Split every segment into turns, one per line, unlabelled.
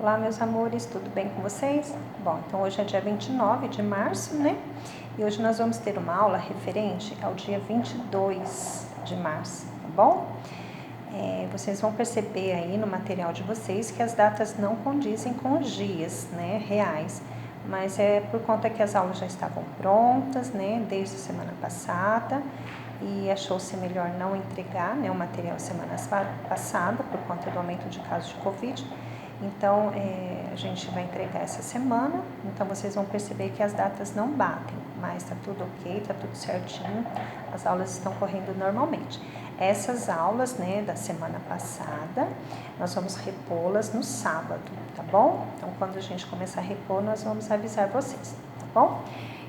Olá, meus amores, tudo bem com vocês? Bom, então hoje é dia 29 de março, né? E hoje nós vamos ter uma aula referente ao dia 22 de março, tá bom? Vocês vão perceber aí no material de vocês que as datas não condizem com os dias, né, reais. Mas é por conta que as aulas já estavam prontas, né, desde a semana passada. E achou-se melhor não entregar, né, o material semana passada, por conta do aumento de casos de Covid. Então, a gente vai entregar essa semana, então vocês vão perceber que as datas não batem, mas tá tudo ok, tá tudo certinho, as aulas estão correndo normalmente. Essas aulas, né, da semana passada, nós vamos repô-las no sábado, tá bom? Então, quando a gente começar a repor, nós vamos avisar vocês, tá bom?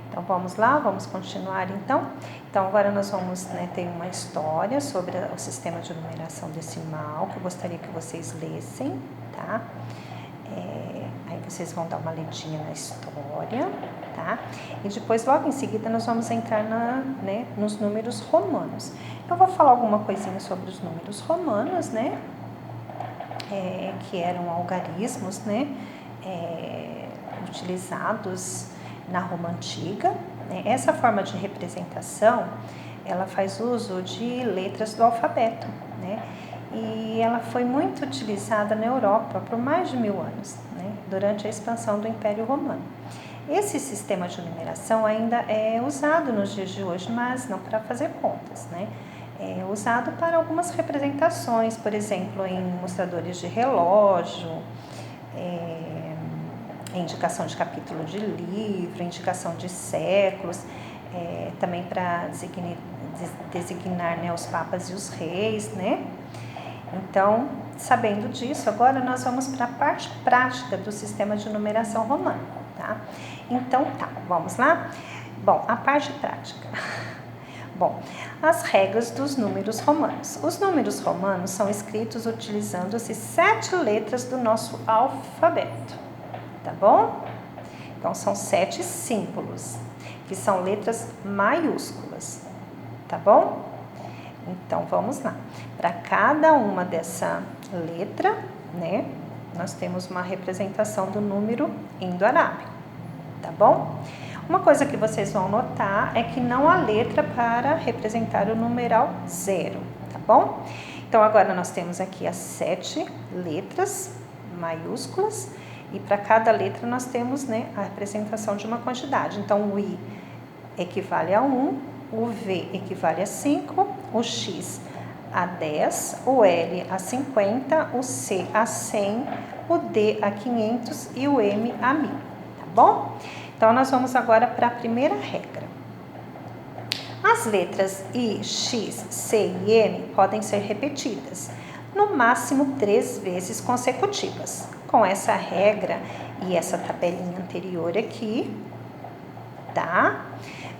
Então, vamos lá, vamos continuar então. Então, agora nós vamos, né, ter uma história sobre o sistema de numeração decimal, que eu gostaria que vocês lessem, tá? Aí vocês vão dar uma ledinha na história, tá? E depois, logo em seguida, nós vamos entrar nos números romanos. Eu vou falar alguma coisinha sobre os números romanos, né? Que eram algarismos, né? Utilizados na Roma Antiga. Essa forma de representação, ela faz uso de letras do alfabeto, né? E ela foi muito utilizada na Europa por mais de 1000 anos, né? Durante a expansão do Império Romano. Esse sistema de numeração ainda é usado nos dias de hoje, mas não para fazer contas, né? É usado para algumas representações, por exemplo, em mostradores de relógio, indicação de capítulo de livro, indicação de séculos, também para designar, né, os papas e os reis, né? Então, sabendo disso, agora nós vamos para a parte prática do sistema de numeração romano, tá? Então, vamos lá? Bom, a parte prática. Bom, as regras dos números romanos. Os números romanos são escritos utilizando-se 7 letras do nosso alfabeto, tá bom? Então, são 7 símbolos, que são letras maiúsculas, tá bom? Então, vamos lá. Para cada uma dessa letra, né, nós temos uma representação do número indo-arábico, tá bom? Uma coisa que vocês vão notar é que não há letra para representar o numeral 0, tá bom? Então, agora nós temos aqui as 7 letras maiúsculas e para cada letra nós temos, né, a representação de uma quantidade. Então, o I equivale a 1, o V equivale a 5, o X a 10, o L a 50, o C a 100, o D a 500 e o M a 1000, tá bom? Então, nós vamos agora para a primeira regra. As letras I, X, C e M podem ser repetidas, no máximo 3 vezes consecutivas. Com essa regra e essa tabelinha anterior aqui, tá?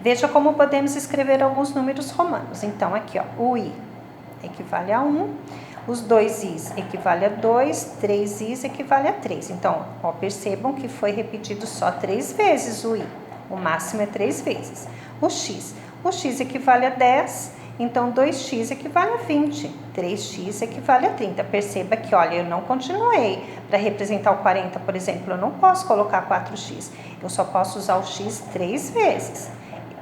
Veja como podemos escrever alguns números romanos. Então, aqui, ó, o I equivale a 1, os 2 Is equivale a 2, 3 Is equivale a 3. Então, ó, percebam que foi repetido só 3 vezes o I, o máximo é 3 vezes. O X equivale a 10, então 2x equivale a 20, 3x equivale a 30. Perceba que, olha, eu não continuei. Para representar o 40, por exemplo, eu não posso colocar 4x, eu só posso usar o x 3 vezes.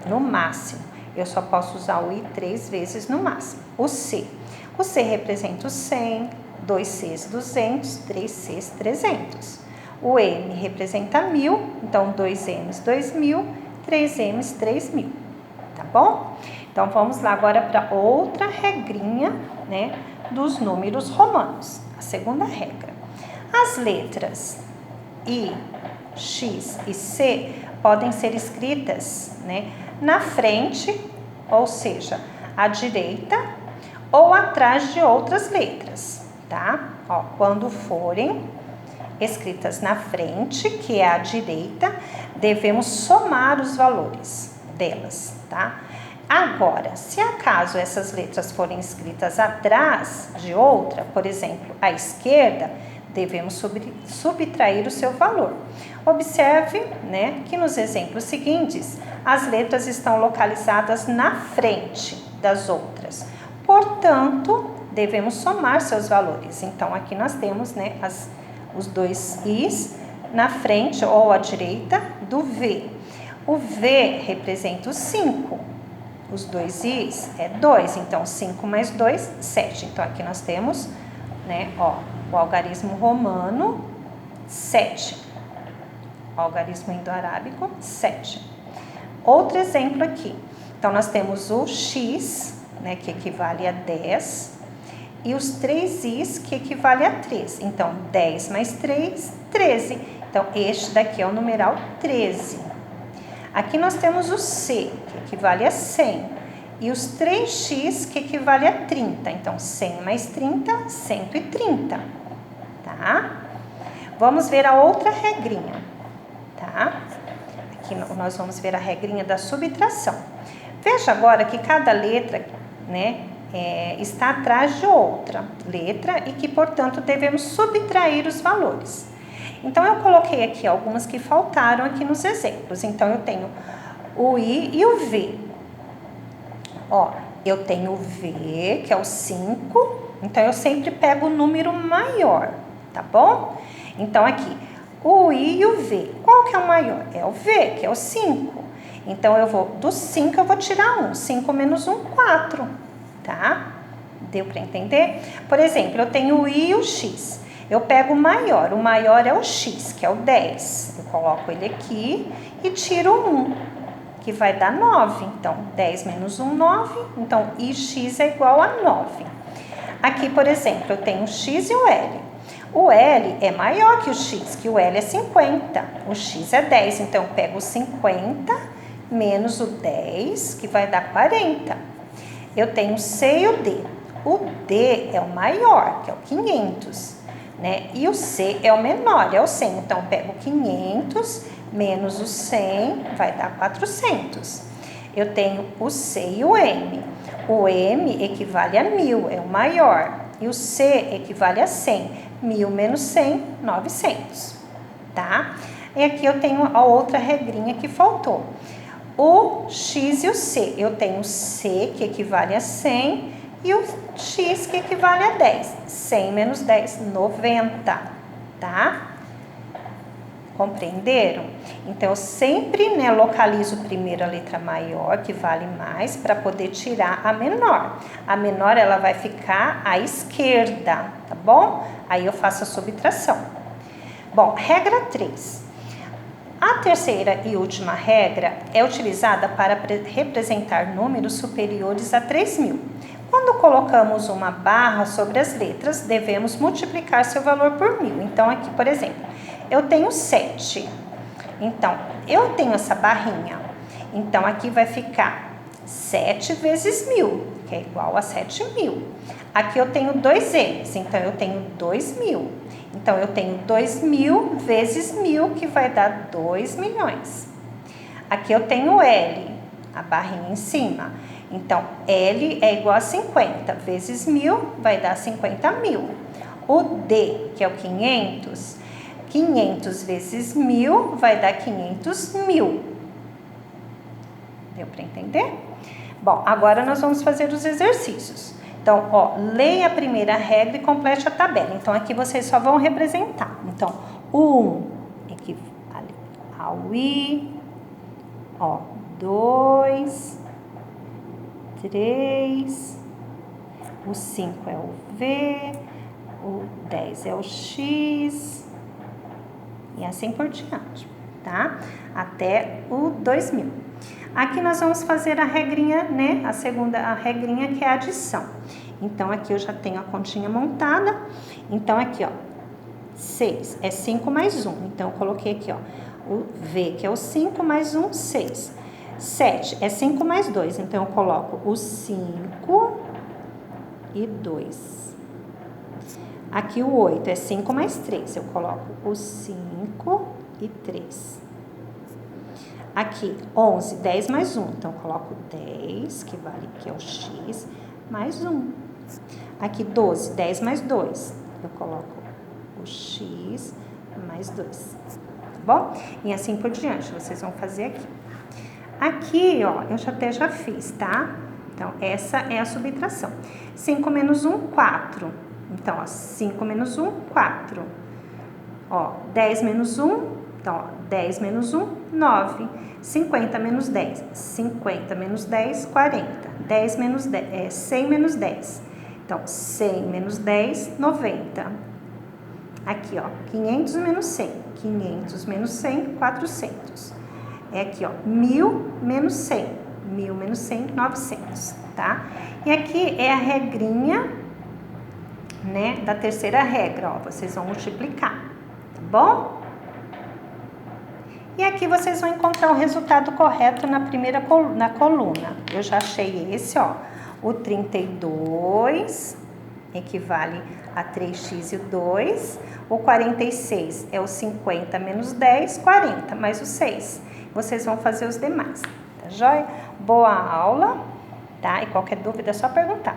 No máximo, eu só posso usar o I 3 vezes no máximo. O C representa o 100, 2Cs 200, 3Cs 300. O M representa 1000, então 2Ms 2000, 3Ms 3000, tá bom? Então, vamos lá agora para outra regrinha, né, dos números romanos. A segunda regra. As letras I, X e C podem ser escritas, né, na frente, ou seja, à direita ou atrás de outras letras, tá? Ó, quando forem escritas na frente, que é à direita, devemos somar os valores delas, tá? Agora, se acaso essas letras forem escritas atrás de outra, por exemplo, à esquerda, devemos subtrair o seu valor. Observe, né, que nos exemplos seguintes, as letras estão localizadas na frente das outras. Portanto, devemos somar seus valores. Então, aqui nós temos, né, os dois i's na frente ou à direita do V. O V representa o 5. Os dois i's é 2, então 5 mais 2, 7. Então aqui nós temos, né, ó, o algarismo romano, 7. O algarismo indo-arábico, 7. Outro exemplo aqui. Então nós temos o x, né, que equivale a 10, e os 3 i's, que equivale a 3. Então 10 mais 3, 13. Então este daqui é o numeral 13. Aqui nós temos o C, que equivale a 100, e os 3x, que equivale a 30. Então, 100 mais 30, 130, tá? Vamos ver a outra regrinha, tá? Aqui nós vamos ver a regrinha da subtração. Veja agora que cada letra, né, está atrás de outra letra e que, portanto, devemos subtrair os valores. Então, eu coloquei aqui algumas que faltaram aqui nos exemplos. Então, eu tenho o I e o V. Ó, eu tenho o V, que é o 5. Então, eu sempre pego o número maior, tá bom? Então, aqui, o I e o V. Qual que é o maior? É o V, que é o 5. Então, do 5 eu vou tirar 1. 5 menos 1, 4, tá? Deu para entender? Por exemplo, eu tenho o I e o X. Eu pego o maior é o x, que é o 10. Eu coloco ele aqui e tiro 1, que vai dar 9. Então, 10 menos 1, 9. Então, ix é igual a 9. Aqui, por exemplo, eu tenho o x e o L. O L é maior que o x, que o L é 50. O x é 10, então eu pego o 50 menos o 10, que vai dar 40. Eu tenho o C e o D. O D é o maior, que é o 500. Né? E o C é o menor, é o 100. Então, eu pego 500 menos o 100, vai dar 400. Eu tenho o C e o M. O M equivale a 1000, é o maior. E o C equivale a 100. 1000 menos 100, 900. Tá? E aqui eu tenho a outra regrinha que faltou. O X e o C. Eu tenho o C, que equivale a 100, e o x, que equivale a 10. 100 menos 10, 90, tá? Compreenderam? Então, eu sempre, né, localizo primeiro a letra maior, que vale mais, para poder tirar a menor. A menor, ela vai ficar à esquerda, tá bom? Aí eu faço a subtração. Bom, regra 3. A terceira e última regra é utilizada para representar números superiores a 3.000. Quando colocamos uma barra sobre as letras, devemos multiplicar seu valor por 1000. Então, aqui, por exemplo, eu tenho 7. Então, eu tenho essa barrinha. Então, aqui vai ficar 7 vezes 1000, que é igual a 7.000. Aqui eu tenho 2 M's, então eu tenho 2.000. Então, eu tenho 2.000 vezes 1000, que vai dar 2 milhões. Aqui eu tenho L, a barrinha em cima. Então, L é igual a 50 vezes 1000, vai dar 50.000. O D, que é o 500, 500 vezes 1000 vai dar 500.000. Deu para entender? Bom, agora nós vamos fazer os exercícios. Então, ó, leia a primeira regra e complete a tabela. Então, aqui vocês só vão representar. Então, o 1 equivale ao I, ó, 2, 3, o 5 é o V, o 10 é o X, e assim por diante, tá? Até o 2000. Aqui nós vamos fazer a regrinha, né? A regrinha, que é a adição. Então, aqui eu já tenho a continha montada. Então, aqui, ó, 6 é 5 mais 1. Então, eu coloquei aqui, ó, o V, que é o 5 mais 1, 6. 7 é 5 mais 2, então eu coloco o 5 e 2. Aqui o 8 é 5 mais 3, eu coloco o 5 e 3. Aqui 11, 10 mais 1, então eu coloco 10, que é o x, mais 1. Aqui 12, 10 mais 2, eu coloco o x mais 2, tá bom? E assim por diante, vocês vão fazer aqui. Aqui, ó, eu até já fiz, tá? Então, essa é a subtração. 5 menos 1, 4. Então, ó, 5 menos 1, 4. Ó, 10 menos 1, então, ó, 10 menos 1, 9. 50 menos 10, 50 menos 10, 40. 10 menos 10, 100 menos 10. Então, 100 menos 10, 90. Aqui, ó, 500 menos 100. 500 menos 100, 400. É aqui, ó, 1000 menos 100. 1000 menos 100, 900, tá? E aqui é a regrinha, né, da terceira regra, ó. Vocês vão multiplicar, tá bom? E aqui vocês vão encontrar o resultado correto na primeira coluna. Eu já achei esse, ó. O 32 equivale a 3x e o 2. O 46 é o 50 menos 10, 40, mais o 6. Vocês vão fazer os demais, tá joia? Boa aula, tá? E qualquer dúvida é só perguntar.